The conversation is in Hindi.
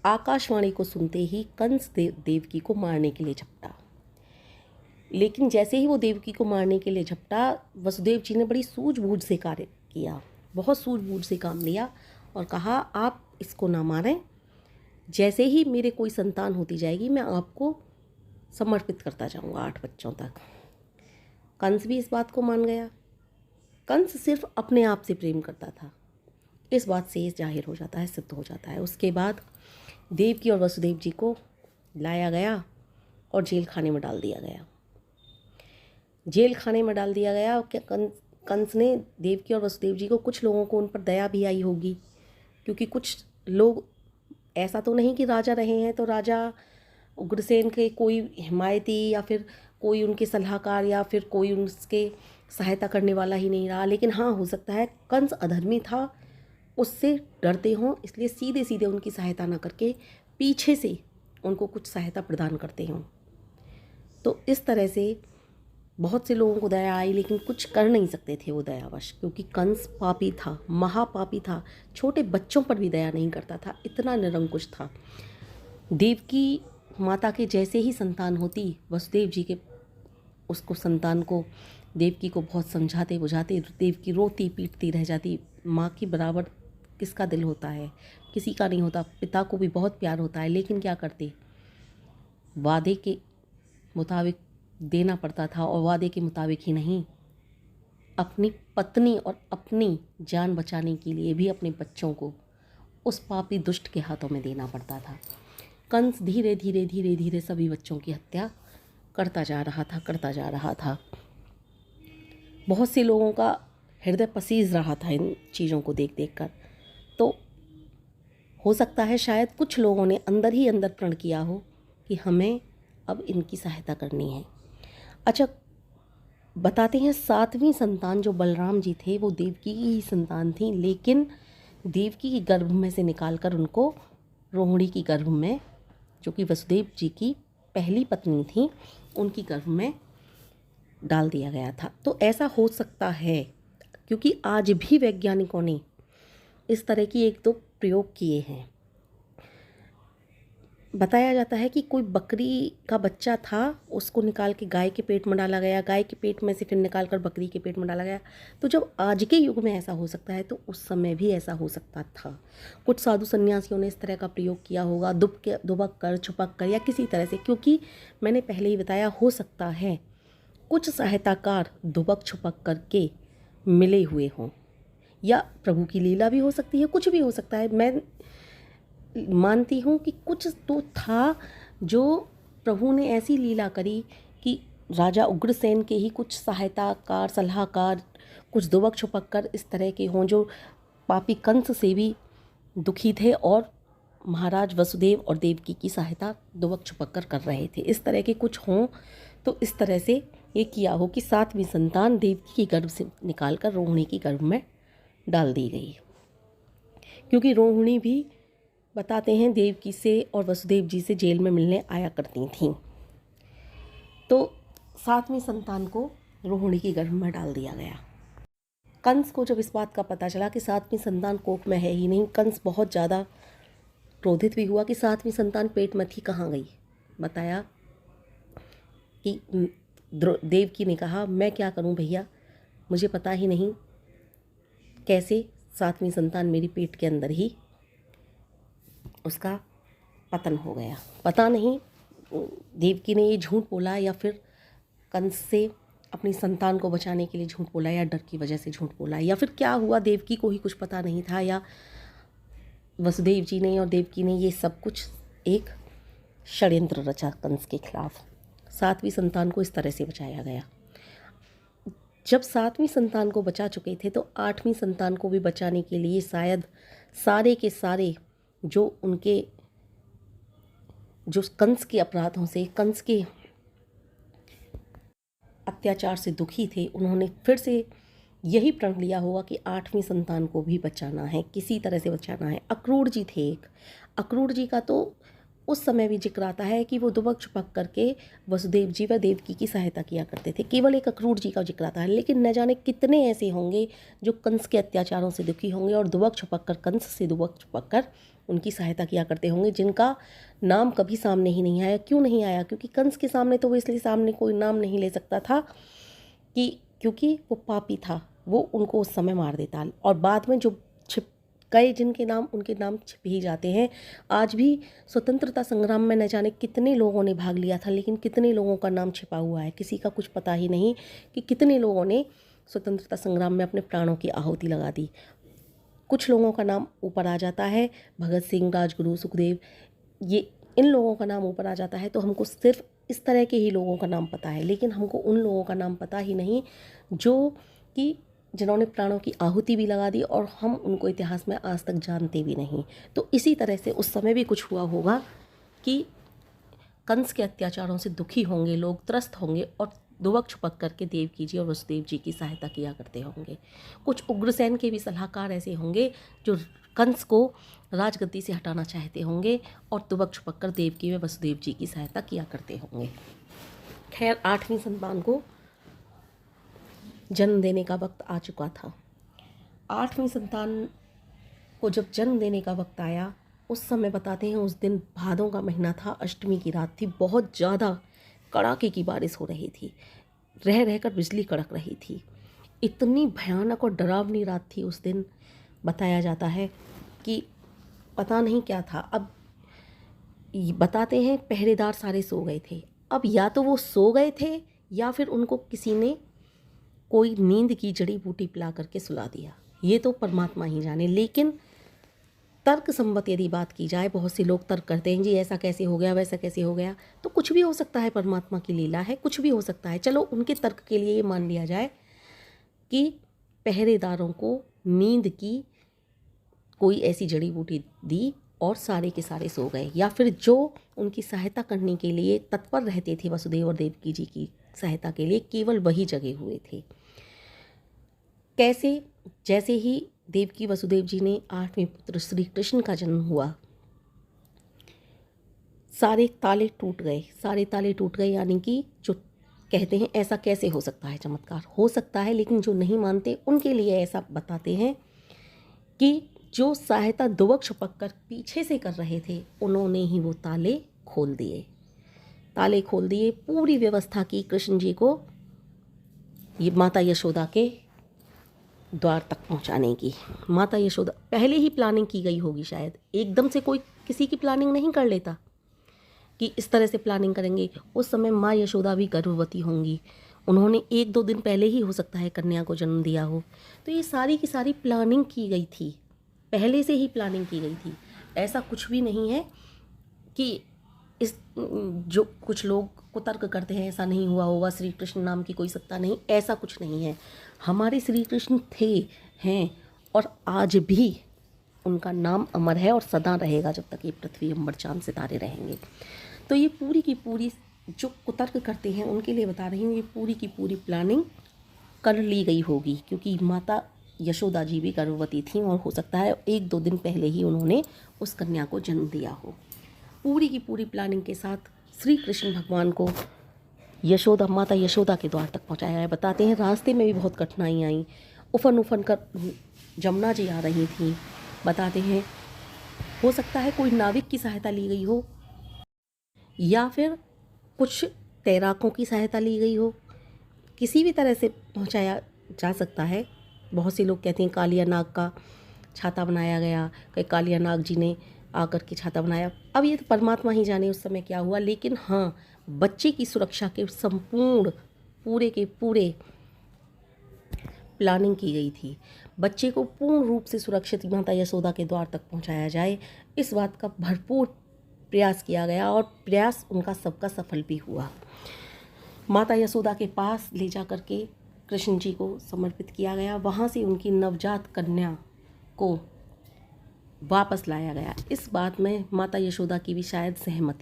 आकाशवाणी को सुनते ही कंस देवकी को मारने के लिए झपटा। लेकिन जैसे ही वो देवकी को मारने के लिए झपटा, वसुदेव जी ने बड़ी सूझबूझ से कार्य किया, बहुत सूझबूझ से काम लिया और कहा आप इसको ना मारें, जैसे ही मेरे कोई संतान होती जाएगी मैं आपको समर्पित करता जाऊंगा 8 बच्चों तक। कंस भी इस बात को मान गया। कंस सिर्फ अपने आप से प्रेम करता था, इस बात से ये जाहिर हो जाता है, सिद्ध हो जाता है। उसके बाद देवकी और वसुदेव जी को लाया गया और जेल खाने में डाल दिया गया। जेल खाने में डाल दिया गया। कंस ने देवकी और वसुदेव जी को, कुछ लोगों को उन पर दया भी आई होगी, क्योंकि कुछ लोग, ऐसा तो नहीं कि राजा रहे हैं तो राजा उग्रसेन के कोई हिमायती या फिर कोई उनके सलाहकार या फिर कोई उनके सहायता करने वाला ही नहीं रहा, लेकिन हाँ हो सकता है कंस अधर्मी था, उससे डरते हों, इसलिए सीधे सीधे उनकी सहायता ना करके पीछे से उनको कुछ सहायता प्रदान करते हों। तो इस तरह से बहुत से लोगों को दया आई, लेकिन कुछ कर नहीं सकते थे वो दयावश, क्योंकि कंस पापी था, महापापी था, छोटे बच्चों पर भी दया नहीं करता था, इतना निरंकुश था। देवकी माता के जैसे ही संतान होती, वसुदेव जी के उसको संतान को, देवकी को बहुत समझाते बुझाते, देवकी रोती पीटती रह जाती। माँ की बराबर किसका दिल होता है? किसी का नहीं होता। पिता को भी बहुत प्यार होता है, लेकिन क्या करते, वादे के मुताबिक देना पड़ता था, और वादे के मुताबिक ही नहीं, अपनी पत्नी और अपनी जान बचाने के लिए भी अपने बच्चों को उस पापी दुष्ट के हाथों में देना पड़ता था। कंस धीरे धीरे धीरे धीरे सभी बच्चों की हत्या करता जा रहा था। बहुत से लोगों का हृदय पसीज रहा था इन चीज़ों को देख देख कर। तो हो सकता है शायद कुछ लोगों ने अंदर ही अंदर प्रण किया हो कि हमें अब इनकी सहायता करनी है। अच्छा, बताते हैं 7वीं संतान जो बलराम जी थे वो देवकी की ही संतान थी, लेकिन देवकी के गर्भ में से निकालकर उनको रोहिणी की गर्भ में, जो कि वसुदेव जी की पहली पत्नी थी, उनकी गर्भ में डाल दिया गया था। तो ऐसा हो सकता है, क्योंकि आज भी वैज्ञानिकों ने इस तरह की 1-2 प्रयोग किए हैं। बताया जाता है कि कोई बकरी का बच्चा था, उसको निकाल के गाय के पेट में डाला गया, गाय के पेट में से फिर निकाल कर बकरी के पेट में डाला गया। तो जब आज के युग में ऐसा हो सकता है, तो उस समय भी ऐसा हो सकता था। कुछ साधु सन्यासियों ने इस तरह का प्रयोग किया होगा, दुबक कर, छुपक कर या किसी तरह से, क्योंकि मैंने पहले ही बताया, हो सकता है कुछ सहायताकार दुबक छुपक करके मिले हुए हों, या प्रभु की लीला भी हो सकती है, कुछ भी हो सकता है। मैं मानती हूँ कि कुछ तो था जो प्रभु ने ऐसी लीला करी कि राजा उग्रसेन के ही कुछ सहायताकार, सलाहकार, कुछ दुबक छुपक कर इस तरह के हों, जो पापी कंस से भी दुखी थे और महाराज वसुदेव और देवकी की सहायता दुबक छुपक कर रहे थे। इस तरह के कुछ हों, तो इस तरह से ये किया हो कि 7वीं संतान देवकी के गर्भ से निकालकर रोहिणी की गर्भ में डाल दी गई, क्योंकि रोहिणी भी बताते हैं देवकी से और वसुदेव जी से जेल में मिलने आया करती थीं। तो 7वीं संतान को रोहिणी की गर्भ में डाल दिया गया। कंस को जब इस बात का पता चला कि 7वीं संतान कोख में है ही नहीं, कंस बहुत ज़्यादा क्रोधित भी हुआ कि 7वीं संतान पेट में थी, कहाँ गई। बताया कि देवकी ने कहा, मैं क्या करूं भैया, मुझे पता ही नहीं कैसे 7वीं संतान मेरी पेट के अंदर ही उसका पतन हो गया। पता नहीं देवकी ने ये झूठ बोला या फिर कंस से अपनी संतान को बचाने के लिए झूठ बोला, या डर की वजह से झूठ बोला, या फिर क्या हुआ, देवकी को ही कुछ पता नहीं था, या वसुदेव जी ने और देवकी ने ये सब कुछ एक षड्यंत्र रचा कंस के खिलाफ। 7वीं संतान को इस तरह से बचाया गया। जब 7वीं संतान को बचा चुके थे, तो 8वीं संतान को भी बचाने के लिए शायद सारे के सारे जो कंस के अपराधों से, कंस के अत्याचार से दुखी थे, उन्होंने फिर से यही प्रण लिया होगा कि 8वीं संतान को भी बचाना है, किसी तरह से बचाना है। अक्रूर जी थे एक, अक्रूर जी का तो उस समय भी जिक्र आता है कि वो दुबक छुपक करके वसुदेव जी व देवकी की सहायता किया करते थे। केवल एक अक्रूर जी का जिक्र आता है, लेकिन न जाने कितने ऐसे होंगे जो कंस के अत्याचारों से दुखी होंगे और दुबक छुपक कर, कंस से दुबक छुपक कर उनकी सहायता किया करते होंगे, जिनका नाम कभी सामने ही नहीं आया। क्यों नहीं आया? क्योंकि कंस के सामने तो वो इसलिए सामने कोई नाम नहीं ले सकता था कि क्योंकि वो पापी था, वो उनको उस समय मार देता। और बाद में जो छिप गए जिनके नाम, उनके नाम छिप ही जाते हैं। आज भी स्वतंत्रता संग्राम में न जाने कितने लोगों ने भाग लिया था, लेकिन कितने लोगों का नाम छिपा हुआ है, किसी का कुछ पता ही नहीं कि कितने लोगों ने स्वतंत्रता संग्राम में अपने प्राणों की आहुति लगा दी। कुछ लोगों का नाम ऊपर आ जाता है, भगत सिंह, राजगुरु, सुखदेव, ये इन लोगों का नाम ऊपर आ जाता है तो हमको सिर्फ इस तरह के ही लोगों का नाम पता है, लेकिन हमको उन लोगों का नाम पता ही नहीं जो कि जिन्होंने प्राणों की आहुति भी लगा दी और हम उनको इतिहास में आज तक जानते भी नहीं। तो इसी तरह से उस समय भी कुछ हुआ होगा कि कंस के अत्याचारों से दुखी होंगे लोग, त्रस्त होंगे और दुबक छुपक करके देवकी जी और वसुदेव जी की सहायता किया करते होंगे। कुछ उग्रसेन के भी सलाहकार ऐसे होंगे जो कंस को राजगद्दी से हटाना चाहते होंगे और दुबक छुपक कर देवकी व वसुदेव जी की सहायता किया करते होंगे। खैर, 8वीं संतान को जन्म देने का वक्त आ चुका था। 8वीं संतान को जब जन्म देने का वक्त आया, उस समय बताते हैं उस दिन भादों का महीना था, अष्टमी की रात थी, बहुत ज़्यादा कड़ाके की बारिश हो रही थी, रह रहकर बिजली कड़क रही थी। इतनी भयानक और डरावनी रात थी उस दिन। बताया जाता है कि पता नहीं क्या था। अब बताते हैं पहरेदार सारे सो गए थे। अब या तो वो सो गए थे या फिर उनको किसी ने कोई नींद की जड़ी बूटी पिला करके सुला दिया, ये तो परमात्मा ही जाने। लेकिन तर्क संबत यदि बात की जाए, बहुत से लोग तर्क करते हैं जी ऐसा कैसे हो गया, वैसा कैसे हो गया, तो कुछ भी हो सकता है, परमात्मा की लीला है, कुछ भी हो सकता है। चलो उनके तर्क के लिए ये मान लिया जाए कि पहरेदारों को नींद की कोई ऐसी जड़ी बूटी दी और सारे के सारे सो गए, या फिर जो उनकी सहायता करने के लिए तत्पर रहते थे वसुदेव और देवकी जी की सहायता के लिए, केवल वही जगे हुए थे। कैसे? जैसे ही देवकी वसुदेव जी ने 8वें पुत्र श्री कृष्ण का जन्म हुआ, सारे ताले टूट गए, सारे ताले टूट गए। यानी कि जो कहते हैं ऐसा कैसे हो सकता है, चमत्कार हो सकता है, लेकिन जो नहीं मानते उनके लिए ऐसा बताते हैं कि जो सहायता दुबक छुपक कर पीछे से कर रहे थे, उन्होंने ही वो ताले खोल दिए। ताले खोल दिए, पूरी व्यवस्था की कृष्ण जी को ये माता यशोदा के द्वार तक पहुंचाने की। माता यशोदा पहले ही प्लानिंग की गई होगी शायद, एकदम से कोई किसी की प्लानिंग नहीं कर लेता कि इस तरह से प्लानिंग करेंगे। उस समय माँ यशोदा भी गर्भवती होंगी, उन्होंने 1-2 दिन पहले ही हो सकता है कन्या को जन्म दिया हो। तो ये सारी की सारी प्लानिंग की गई थी, पहले से ही प्लानिंग की गई थी। ऐसा कुछ भी नहीं है कि इस जो कुछ लोग को तर्क करते हैं ऐसा नहीं हुआ होगा, श्री कृष्ण नाम की कोई सत्ता नहीं, ऐसा कुछ नहीं है। हमारे श्री कृष्ण थे, हैं और आज भी उनका नाम अमर है और सदा रहेगा जब तक ये पृथ्वी, अंबर, चांद, सितारे रहेंगे। तो ये पूरी की पूरी जो कुतर्क करते हैं उनके लिए बता रही हूँ, ये पूरी की पूरी प्लानिंग कर ली गई होगी, क्योंकि माता यशोदा जी भी गर्भवती थीं और हो सकता है 1-2 दिन पहले ही उन्होंने उस कन्या को जन्म दिया हो। पूरी की पूरी प्लानिंग के साथ श्री कृष्ण भगवान को यशोदा, माता यशोदा के द्वार तक पहुंचाया है। बताते हैं रास्ते में भी बहुत कठिनाई आई, उफन उफन कर जमुना जी आ रही थी। बताते हैं हो सकता है कोई नाविक की सहायता ली गई हो या फिर कुछ तैराकों की सहायता ली गई हो, किसी भी तरह से पहुंचाया जा सकता है। बहुत से लोग कहते हैं कालिया नाग का छाता बनाया गया, कई कालिया नाग जी ने आकर के छाता बनाया। अब ये तो परमात्मा ही जाने उस समय क्या हुआ, लेकिन हाँ, बच्चे की सुरक्षा के संपूर्ण पूरे के पूरे प्लानिंग की गई थी। बच्चे को पूर्ण रूप से सुरक्षित माता यशोदा के द्वार तक पहुंचाया जाए, इस बात का भरपूर प्रयास किया गया और प्रयास उनका सबका सफल भी हुआ। माता यशोदा के पास ले जा कर के कृष्ण जी को समर्पित किया गया, वहाँ से उनकी नवजात कन्या को वापस लाया गया। इस बात में माता यशोदा की भी शायद सहमति